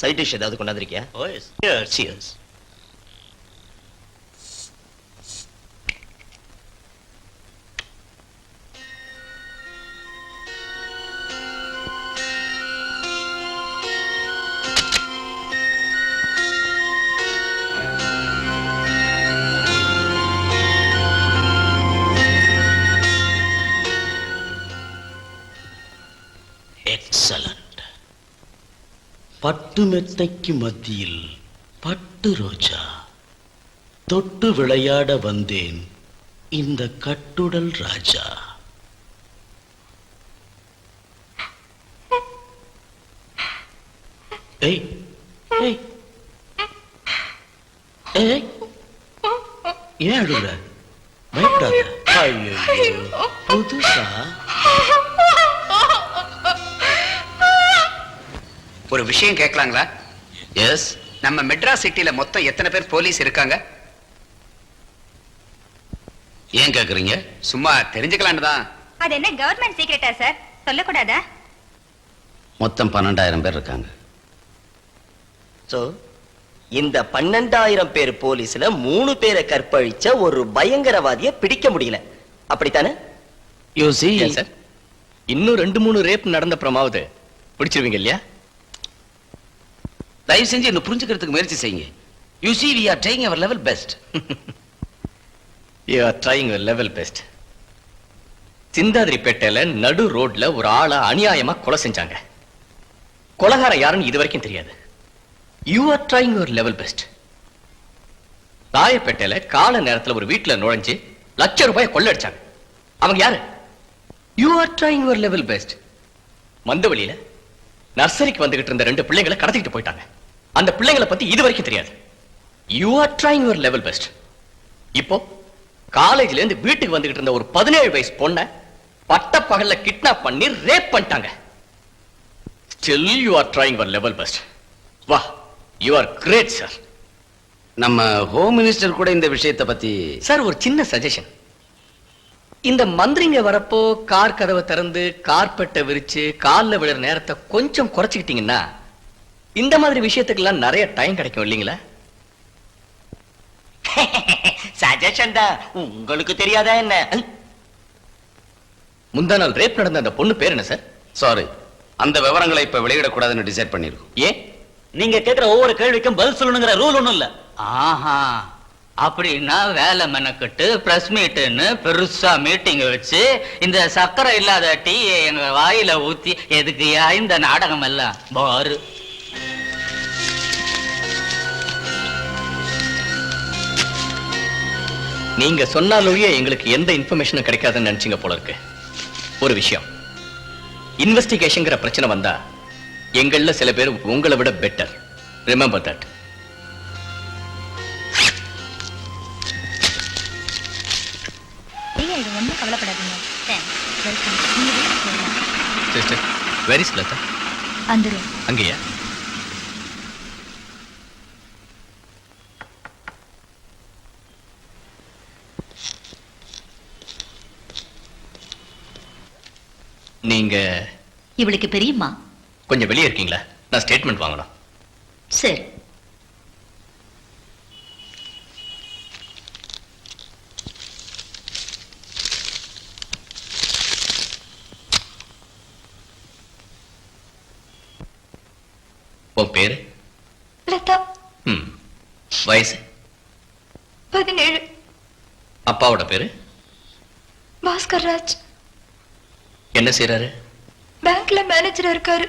Side dish ஏதாவது கொண்டாந்துருக்கியா? Oh yes. Cheers, cheers. Excellent. பட்டு மெத்தைக்கு மத்தியில் பட்டு ரோஜா தொட்டு விளையாட வந்தேன் இந்த கட்டுடல் ராஜா. ஏய் ஏய் ஏய், ஏன் அழுகுற? பயப்படாத. ஐயோ, புதுசா? ஒரு விஷயம் கேட்கலாங்களா? எஸ். நம்ம மெட்ராஸ் சிட்டில மொத்தம் எத்தனை பேர் போலீஸ் இருக்காங்க? ஏன் கேக்குறீங்க? சும்மா தெரிஞ்சுக்கலான்னு தான். அது என்ன கவர்மெண்ட் சீக்ரெட்டா சார்? சொல்லக்கூடாதா? மொத்தம் 12,000 பேர் இருக்காங்க. சோ இந்த 12,000 பேர் போலீஸ்ல 3 பேரை கற்பழிச்ச ஒரு பயங்கரவாதியை பிடிக்க முடியல, அப்படித்தானே? யோசி சார், இன்னும் 2-3 ரேப் நடந்த பிரமாவது பிடிச்சிருவீங்க இல்லையா? தயவு செஞ்சு என்ன புரிஞ்சுக்கிறதுக்கு முயற்சி செய்யுங்க. You see, we are trying our level best. You are trying your level best. சிந்தாதிரிப்பேட்டையில நடு ரோட்ல ஒரு ஆளை அநியாயமா கொலை செஞ்சாங்க. கொலைகார யாருன்னு இது வரைக்கும் தெரியாது. You are trying your level best. ராயப்பேட்டையில கால நேரத்துல ஒரு வீட்டுல நுழைஞ்சு ₹1,00,000 கொள்ளடிச்சாங்க. அவங்க யாரு? You are trying your level best. மந்தவெளியில நர்சரிக்கு வந்துகிட்டு இருந்த 2 பிள்ளைங்களை கடத்திட்டு போயிட்டாங்க. அந்த பிள்ளைங்களை பத்தி இது வரைக்கும் தெரியாது. You are trying your level best. இப்போ காலேஜ்ல இருந்து வீட்டுக்கு வந்துகிட்டு இருந்த ஒரு 17 வயசு பொண்ணை பட்ட பகல்ல கிட்னாப் பண்ணி ரேப் பண்ணிட்டாங்க. Still you are trying your level best. வா, you are great sir. நம்ம ஹோம் மினிஸ்டர் கூட இந்த விஷயத்தை பத்தி. சார், ஒரு சின்ன சஜஷன். இந்த மந்திரிங்க வரப்போ கார் கதவை திறந்து கார்பெட்டை விரிச்சு கால்ல விழுற நேரத்தை கொஞ்சம் குறைச்சிக்கிட்டீங்கன்னா இந்த மாதிரி விஷயத்துக்கெல்லாம் நிறைய டைம் கிடைக்கும் இல்லைங்களா? சஜஷன் தான், உங்களுக்கு தெரியாதா என்ன? முந்தா நாள் ரேப் நடந்த அந்த பொண்ணு பேர் என்ன சார்? சாரி, அந்த விவரங்களை இப்ப வெளியிடக்கூடாதுன்னு டிசைட் பண்ணிருக்கோம். ஏன்? நீங்க கேக்குற ஒவ்வொரு கேள்விக்கும் பதில் சொல்லணுங்கிற ரூல் ஒண்ணும் இல்ல. ஆஹா, அப்படின்னா வேலை மெனக்கிட்டு பிரஸ் மீட்டுன்னு பெருசா மீட்டிங் வச்சு இந்த சக்கரை இல்லாத டீ எங்க வாயில ஊத்தி எதுக்கு இந்த நாடகம் எல்லாம் பாரு. நீங்க சொன்னாலொழிய எங்களுக்கு எந்த இன்ஃபர்மேஷனும் கிடைக்காதுன்னு நினைச்சீங்க போல இருக்கு. ஒரு விஷயம், இன்வெஸ்டிகேஷன்ங்கிற பிரச்சனை வந்தா எங்கள்ல சில பேர் உங்களை விட பெட்டர். Remember that. ஒன்றும் கவலைப்படாதீங்க. சிஸ்டர், வெரி ஸ்லதா. அந்த ரூம் அங்கேயா? நீங்க இவளுக்கு பெரியம்மா. கொஞ்சம் வெளியே இருக்கீங்களா? நான் ஸ்டேட்மெண்ட் வாங்கணும். சரி. உன் பேரு? லதா. வயசு? 17. அப்பாவோட பேரு? பாஸ்கர் ராஜ். என்ன செய்யறாரு? பேங்க்ல மேனேஜரா இருக்காரு.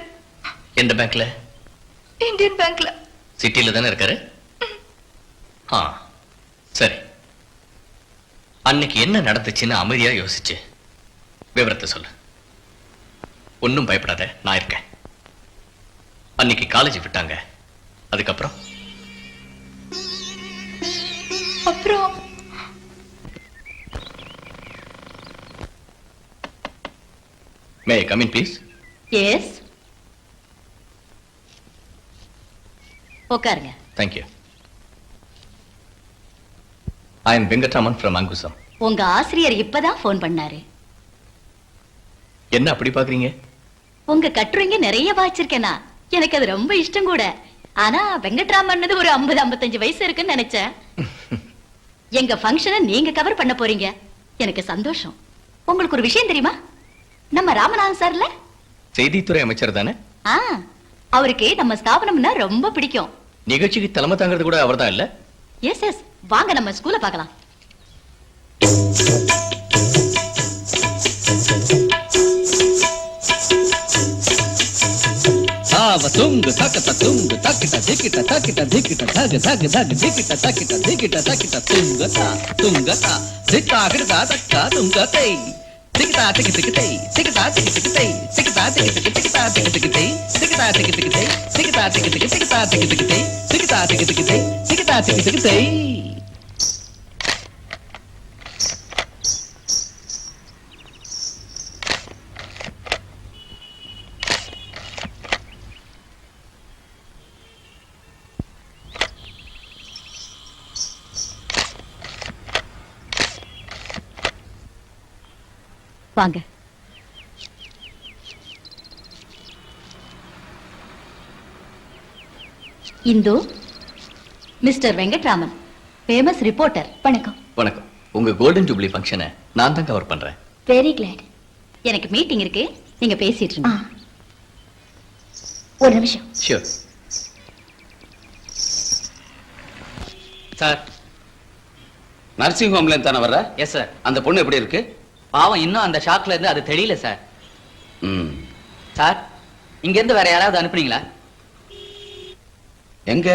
எந்த பேங்க்ல? இந்தியன் பேங்க்ல. சிட்டில தானே இருக்காரு? சரி. அன்னைக்கு என்ன நடந்துச்சுன்னு அமைதியா யோசிச்சு விவரத்தை சொல்லு. ஒன்னும் பயப்படாத, நான் இருக்கேன். அன்னைக்கு காலேஜ் விட்டாங்க, அதுக்கப்புறம்? அப்புறம் may I come in please? Yes, உட்காருங்க. Thank you. I am Venkatraman from Angusam. உங்க ஆசிரியர் இப்பதான் போன் பண்ணாரு. என்ன அப்படி பாக்குறீங்க? உங்க கட்டுரைங்க நிறைய வாசிச்சிருக்கேனா, எனக்கு அது ரொம்ப இஷ்டம் கூட. ஆனா வெங்கட்ராமன் ஒரு 50-55 வயசு இருக்குன்னு நினைச்சேன். எங்க ஃபங்க்ஷனை நீங்க கவர் பண்ண போறீங்க, எனக்கு சந்தோஷம். உங்களுக்கு ஒரு விஷயம் தெரியுமா? நம்ம ராமநாதன் சார்ல செய்தித்துறை அமைச்சர் தானே? அவருக்கு நம்ம ஸ்தாபனம்னா ரொம்ப பிடிக்கும். நிகழ்ச்சிக்கு தலைமை தாங்கிறது கூட அவர்தான் இல்ல? எஸ் எஸ், வாங்க நம்ம ஸ்கூல்ல பார்க்கலாம். తుంగ తకట తుంగ తకిట దికిట తకిట దికిట ధగ ధగ ధగ దికిట తకిట దికిట తకిట తుంగత తుంగత దిక్కాగిట తక్క తుంగతై దికిట దికి దికితై దికిట దికి దికితై దికిట దికి దికి దికిట దికి దికితై దికిట దికి దికితై దికిట దికి దికి దికిట దికి దికితై దికిట దికి దికితై దికిట దికి దికితై. வாங்க. Hindu, mister Venkatraman, famous reporter. வணக்கம். வணக்கம். உங்க கோல்டன் ஜூப்ளி ஃபங்க்ஷனை நான் தான் கவர் பண்றேன். Very glad. எனக்கு மீட்டிங் இருக்கு, நீங்க பேசிட்டு இருங்க. ஒரு நிமிஷம். Sure sir. நர்சிங் ஹோம்ல தானே வர்ற? Yes sir. அந்த பொண்ணு எப்படி இருக்கு? பாவம், இன்னும் அந்த ஷாக்ல இருந்து அது தெரியல சார். ம். சார், இங்க இருந்து வேற யாராவது அனுப்புனீங்களா? எங்க?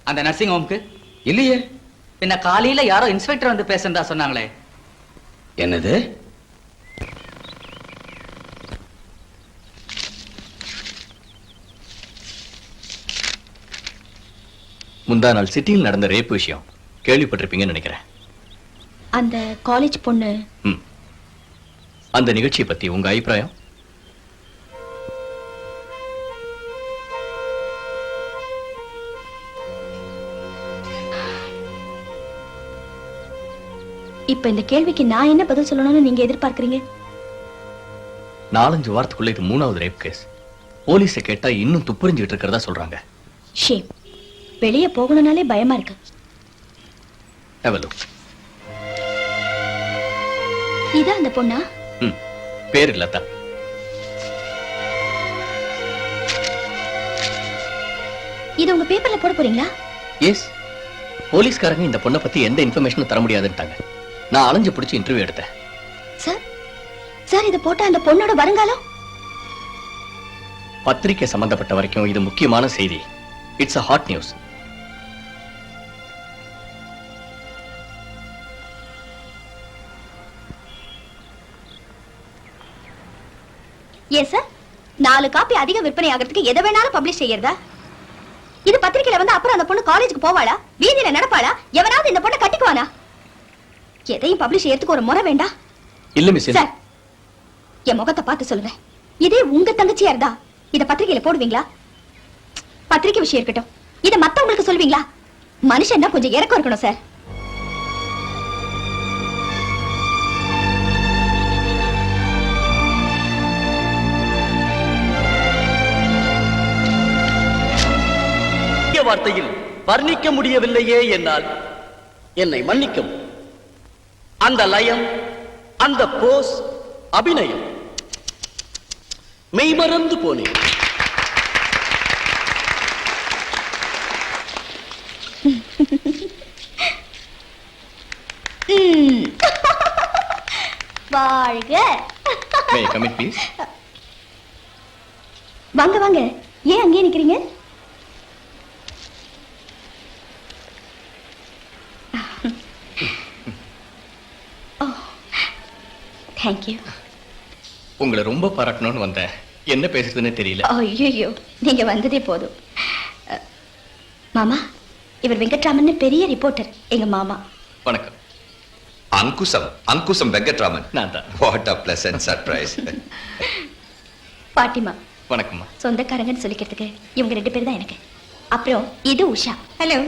அந்த நர்சிங் ஹோம்க்கு இல்லையே. பின்ன காலையில யாரோ இன்ஸ்பெக்டர் வந்து பேசுறதா சொன்னாங்களே. என்னது? முந்தா நாள் சிட்டியில் நடந்த ரேப் விஷயம் கேள்விப்பட்டிருப்பீங்கன்னு நினைக்கிறேன். அந்த காலேஜ் பொண்ணு. அந்த நிகழ்ச்சியை பத்தி உங்க அபிப்பிராயம்? இப்ப இந்த கேள்விக்கு நான் என்ன பதில் சொல்லணும்னு நீங்க எதிர்பார்க்கறீங்க? 4-5 வாரத்துக்குள்ள இது 3வது ரேப் கேஸ். போலீஸை கேட்டா இன்னும் துப்புறிஞ்சிட்டு இருக்கிறதா சொல்றாங்க. ஷேம். வெளியே போகணும்னாலே பயமா இருக்கு. எவ்வளவு? இதான் அந்த பொண்ணா? பேர் இல்லத்தா. இது உங்க பேப்பர்ல போட போறீங்களா? எஸ். போலீஸ்காரங்க இந்த பொண்ணை பத்தி எந்த இன்ஃபர்மேஷனும் தர முடியாதுன்ட்டாங்க. நான் அலைஞ்சு பிடிச்சி இன்டர்வியூ எடுத்தேன். சார், சார், இத போட்ட அந்த பொண்ணோட வருங்காலம்? பத்திரிகை சம்பந்தப்பட்ட வரைக்கும் இது முக்கியமான செய்தி. It's a hot news. ஏன் சார், 4 காப்பி அதிக விற்பனை ஆகிறதுக்கு எதை வேணாலும் பப்ளிஷ் செய்யறதா? இது பத்திரிக்கையில வந்து அப்புறம் அந்த பொண்ணு காலேஜுக்கு போவாளா? வீதியில நடப்பாளா? எவனாவது இந்த பொண்ணை கட்டிக்குவானா? எதையும் பப்ளிஷ் செய்யறதுக்கு ஒரு முறை வேண்டா? இல்ல மிஸ். சார், என் முகத்தை பார்த்து சொல்லுங்க. இதே உங்க தங்கச்சியா இருந்தா இத பத்திரிக்கையில போடுவீங்களா? பத்திரிக்கை விஷயம் இருக்கட்டும், இத மத்தவங்களுக்கு சொல்வீங்களா? மனுஷன்னா கொஞ்சம் இறக்கம் இருக்கணும் சார். வார்த்தையில் வர்ணிக்க முடியவில்லையே என்னால். என்னை மன்னிக்கவும். அந்த லயம், அந்த போஸ், அபிநயம் மெய்மறந்து போனேன். வாழ்க. May I come in, please? வாங்க வாங்க. ஏன் அங்கேயே நிக்கிறீங்க? Thank you. உங்களை ரொம்ப பாராட்டணும்னு வந்தேன். என்ன பேசுறதுன்னு தெரியல. ஐயோ, நீங்க வந்ததே போதும். மாமா, இவர் வெங்கட்ராமன் பெரிய ரிப்போர்ட்டர், எங்க மாமா. வணக்கம். அங்குசம் வெங்கட்ராமன். நான் தான். What a pleasant surprise. பாட்டிமா. வணக்கம்மா. சொந்தக்காரங்கன்னு சொல்லிக்கிறதுக்கு இவங்க 2 பேர் தான் எனக்கு. அப்புறம் இது உஷா. ஹலோ.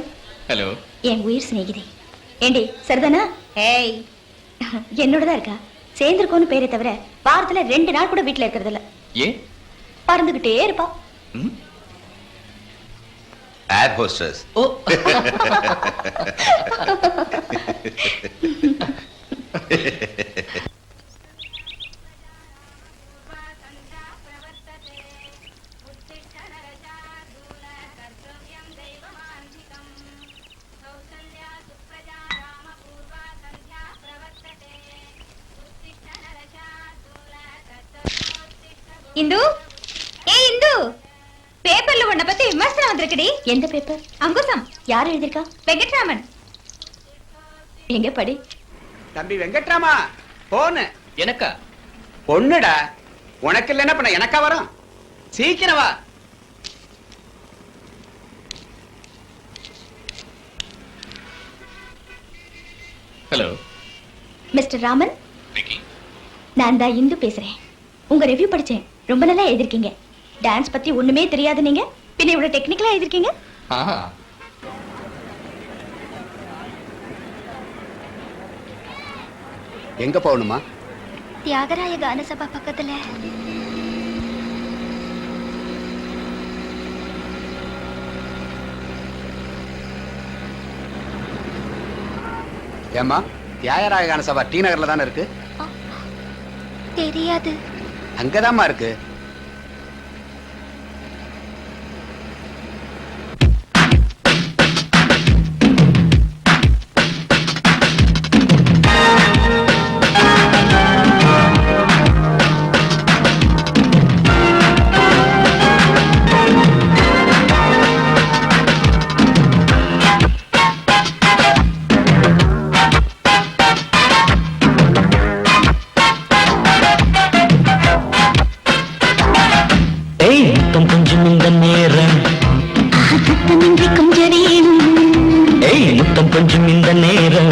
ஹலோ. என் உயிர் சிநேகிதி. ஏண்டி சரிதானா? ஏய், என்னோட தான் இருக்கா. சேர்ந்திருக்கோன்னு பேரை தவிர வாரத்துல 2 நாள் கூட வீட்டுல இருக்கிறது இல்ல. ஏன்? பறந்துகிட்டே இருப்பா. ஏர் ஹோஸ்டர்ஸ். ஓ இந்து, ஏய் இந்து, பேப்பர்ல உன்னை பத்தி விமர்சனம் வந்திருக்குடி. எந்த பேப்பர்? அங்குசம். யார் எழுதிருக்கா? வெங்கட்ராமன். எங்க படி. தம்பி வெங்கட்ராமா, போன எனக்கா? பொண்ணுடா. உனக்கு இல்லைன்னா பண்ண எனக்கா வரும். சீக்கிரம் வா. ஹலோ மிஸ்டர் ராமன், நான் தான் இந்து பேசுறேன். உங்க ரிவ்யூ படிச்சேன். ரொம்ப நல்லா எழுதிருக்கீங்க. டான்ஸ் பத்தி ஒண்ணுமே தெரியாது நீங்க, பின்ன இவ்வளவு டெக்னிக்கலா எழுதிருக்கீங்க. எங்க போகணுமா? தியாகராய கானசபா பக்கத்துல. ஏம்மா, தியாகராய கான சபா டி நகர்ல தானே இருக்கு. தெரியாது. அங்கதாம்மா இருக்கு. முத்தம் கொஞ்சம் இந்த நேரம், முத்தம் கொஞ்சம் இந்த நேரம்.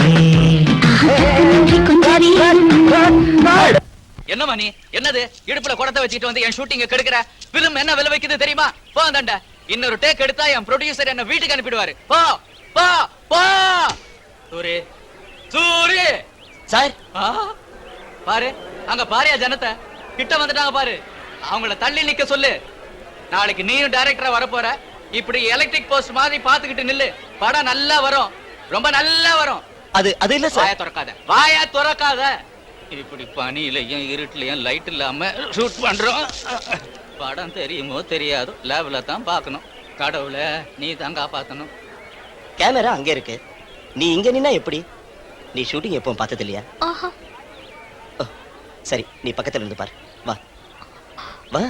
என்னமா நீ? என்னது இடுப்புல குடத்தை வச்சுட்டு வந்து என் ஷூட்டிங்க கெடுக்கிற? பிலிம் என்ன விலை வைக்குது தெரியுமா? போ அந்தாண்ட. இன்னொரு டேக் எடுத்தா என் ப்ரொடியூசர் என்ன வீட்டுக்கு அனுப்பிடுவாரு. போ போ போ. சூரி சூரி சார், பாரு அங்க பாரியா ஜனத்தை கிட்ட வந்துட்டாங்க பாரு. அவங்கள தள்ளி நிக்க சொல்லு. நாளைக்கு நீயும் டைரக்டரா வரப்போற. இப்படி எலக்ட்ரிக் போஸ்ட் மாதிரி பாத்துக்கிட்டு நில்லு. படம் நல்லா வரும், ரொம்ப நல்லா வரும். அது இல்ல வாய திறக்காத, வாய திறக்காத. இப்படி பனியிலையும் இருட்டுலயும் லைட் இல்லாம ஷூட் பண்றோம். படம் தெரியுமோ தெரியாதோ, லேப்ல தான் பார்க்கணும். கடவுளை நீ தான் காப்பாத்தணும். கேமரா அங்க இருக்கு, நீ இங்க நின்னா எப்படி? நீ ஷூட்டிங் எப்பவும் பார்த்தது இல்லையா? சரி, நீ பக்கத்துல இருந்து பாரு. வா வா.